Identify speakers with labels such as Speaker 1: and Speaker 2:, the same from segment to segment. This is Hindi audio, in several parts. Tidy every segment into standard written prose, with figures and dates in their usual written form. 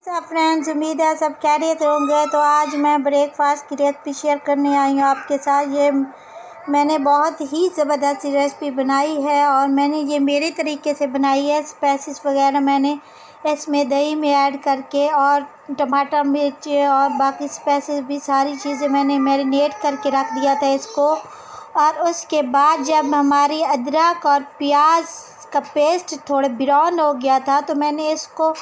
Speaker 1: सब फ्रेंड्स, उम्मीद है सब खैरियत होंगे। तो आज मैं ब्रेकफास्ट की रेसिपी शेयर करने आई हूँ आपके साथ। ये मैंने बहुत ही ज़बरदस्त रेसिपी बनाई है और मैंने ये मेरे तरीके से बनाई है। स्पाइसेस वगैरह मैंने इसमें दही में ऐड करके और टमाटर मिर्च और बाकी स्पाइसेस भी सारी चीज़ें मैंने मैरिनेट करके रख दिया था इसको। और उसके बाद जब हमारी अदरक और प्याज का पेस्ट थोड़े ब्राउन हो गया था तो मैंने इसको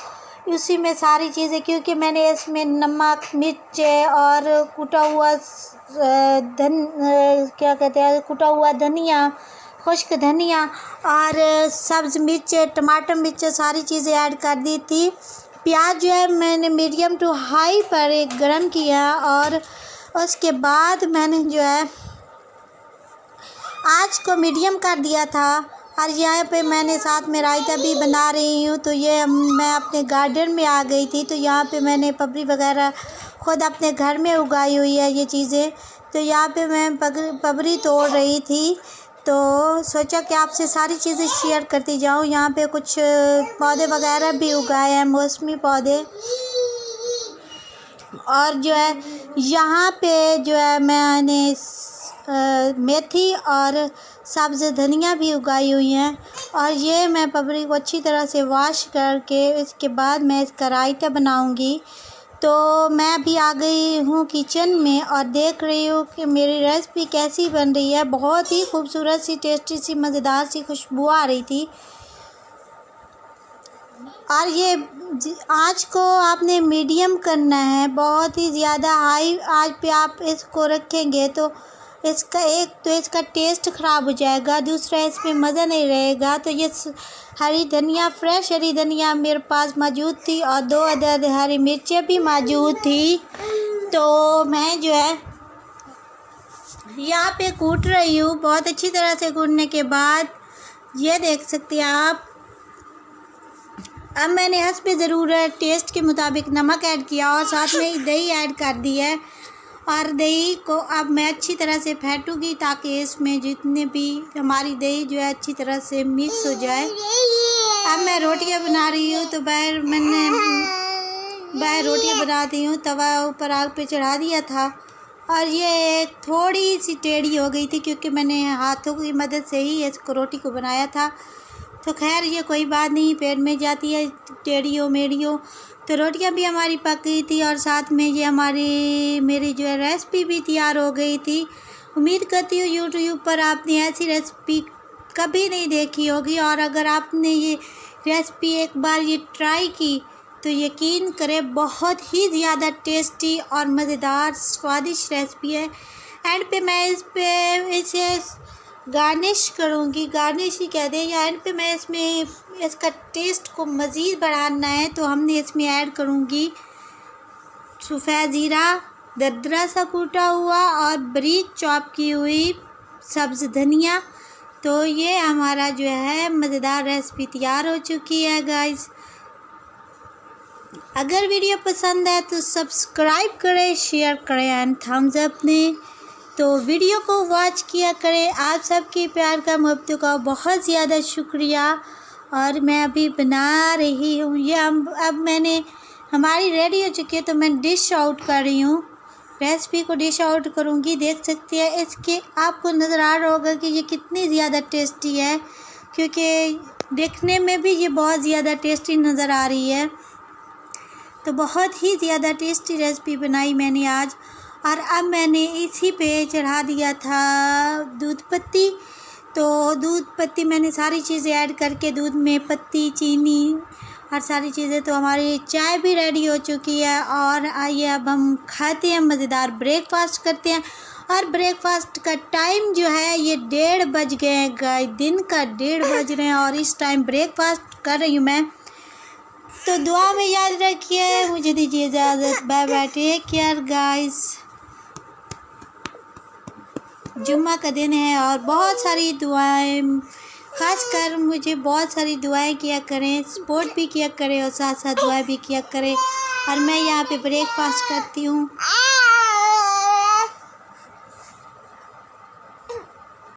Speaker 1: उसी में सारी चीज़ें, क्योंकि मैंने इसमें नमक मिर्च और कुटा हुआ कुटा हुआ धनिया, खुश्क धनिया और सब्ज़ मिर्च, टमाटर मिर्च सारी चीज़ें ऐड कर दी थी। प्याज जो है मैंने मीडियम टू हाई पर गरम किया और उसके बाद मैंने जो है आँच को मीडियम कर दिया था। और यहाँ पे मैंने साथ में रायता भी बना रही हूँ। तो ये मैं अपने गार्डन में आ गई थी, तो यहाँ पे मैंने पपड़ी वगैरह ख़ुद अपने घर में उगाई हुई है ये चीज़ें। तो यहाँ पे मैं पपड़ी तोड़ रही थी, तो सोचा कि आपसे सारी चीज़ें शेयर करती जाऊँ। यहाँ पे कुछ पौधे वगैरह भी उगाए हैं, मौसमी पौधे। और जो है यहाँ पे जो है मैंने मेथी और सब्ज़ धनिया भी उगाई हुई हैं। और ये मैं पपड़ी को अच्छी तरह से वॉश करके इसके बाद मैं इसका रायता बनाऊंगी। तो मैं अभी आ गई हूँ किचन में और देख रही हूँ कि मेरी रेसिपी कैसी बन रही है। बहुत ही खूबसूरत सी, टेस्टी सी, मज़ेदार सी खुशबू आ रही थी। और ये आँच को आपने मीडियम करना है, बहुत ही ज़्यादा हाई आँच पे आप इसको रखेंगे तो इसका टेस्ट ख़राब हो जाएगा, दूसरा इसमें मज़ा नहीं रहेगा। तो ये हरी धनिया, फ्रेश हरी धनिया मेरे पास मौजूद थी और 2 अदद हरी मिर्चें भी मौजूद थी। तो मैं जो है यहाँ पे कूट रही हूँ। बहुत अच्छी तरह से कूटने के बाद ये देख सकते हैं आप। अब मैंने हस्बे ज़रूरत टेस्ट के मुताबिक नमक ऐड किया और साथ में दही ऐड कर दी है। और दही को अब मैं अच्छी तरह से फेंटूंगी ताकि इसमें जितने भी हमारी दही जो है अच्छी तरह से मिक्स हो जाए। अब मैं रोटियां बना रही हूँ, तो बाहर रोटियां बनाती हूँ। तवा ऊपर आग पे चढ़ा दिया था और ये थोड़ी सी टेढ़ी हो गई थी क्योंकि मैंने हाथों की मदद से ही इसको रोटी को बनाया था। तो खैर ये कोई बात नहीं, पेट में जाती है टेढ़ी हो मेढ़ी हो। तो रोटियां भी हमारी पक गई थी और साथ में ये मेरी जो है रेसिपी भी तैयार हो गई थी। उम्मीद करती हूँ यूट्यूब पर आपने ऐसी रेसिपी कभी नहीं देखी होगी। और अगर आपने ये रेसिपी एक बार ये ट्राई की तो यकीन करें बहुत ही ज़्यादा टेस्टी और मज़ेदार स्वादिष्ट रेसिपी है। एंड पे मैं इसे गार्निश करूँगी, गार्निश ही कह दें, या एंड पे मैं इसमें इसका टेस्ट को मज़ीद बढ़ाना है तो हमने इसमें ऐड करूँगी सफ़ेद ज़ीरा, दरदरा सा कूटा हुआ और बारीक चॉप की हुई सब्ज़ धनिया। तो ये हमारा जो है मज़ेदार रेसिपी तैयार हो चुकी है गाइस। अगर वीडियो पसंद है तो सब्सक्राइब करें, शेयर करें एंड थम्स अप दें। तो वीडियो को वॉच किया करें। आप सबके प्यार का, मोहब्बतों का बहुत ज़्यादा शुक्रिया। और मैं अभी बना रही हूँ ये अब मैंने हमारी रेडी हो चुकी है, तो मैं डिश आउट कर रही हूँ। रेसिपी को डिश आउट करूँगी। देख सकते हैं इसके आपको नज़र आ रहा होगा कि ये कितनी ज़्यादा टेस्टी है, क्योंकि देखने में भी ये बहुत ज़्यादा टेस्टी नज़र आ रही है। तो बहुत ही ज़्यादा टेस्टी रेसिपी बनाई मैंने आज। और अब मैंने इसी पे चढ़ा दिया था दूध पत्ती। तो दूध पत्ती मैंने सारी चीज़ें ऐड करके, दूध में पत्ती, चीनी और सारी चीज़ें, तो हमारी चाय भी रेडी हो चुकी है। और आइए अब हम खाते हैं, मज़ेदार ब्रेकफास्ट करते हैं। और ब्रेकफास्ट का टाइम जो है ये 1:30 बज गए हैं गाइस, दिन का 1:30 बज रहे हैं और इस टाइम ब्रेकफास्ट कर रही हूँ मैं। तो दुआ में याद रखिए। मुझे दीजिए इजाज़त। Bye bye, take care guys. जुम्मा का दिन है और बहुत सारी दुआएं, ख़ासकर मुझे बहुत सारी दुआएं किया करें, सपोर्ट भी किया करें और साथ साथ दुआएं भी किया करें। और मैं यहाँ पे ब्रेकफास्ट करती हूँ।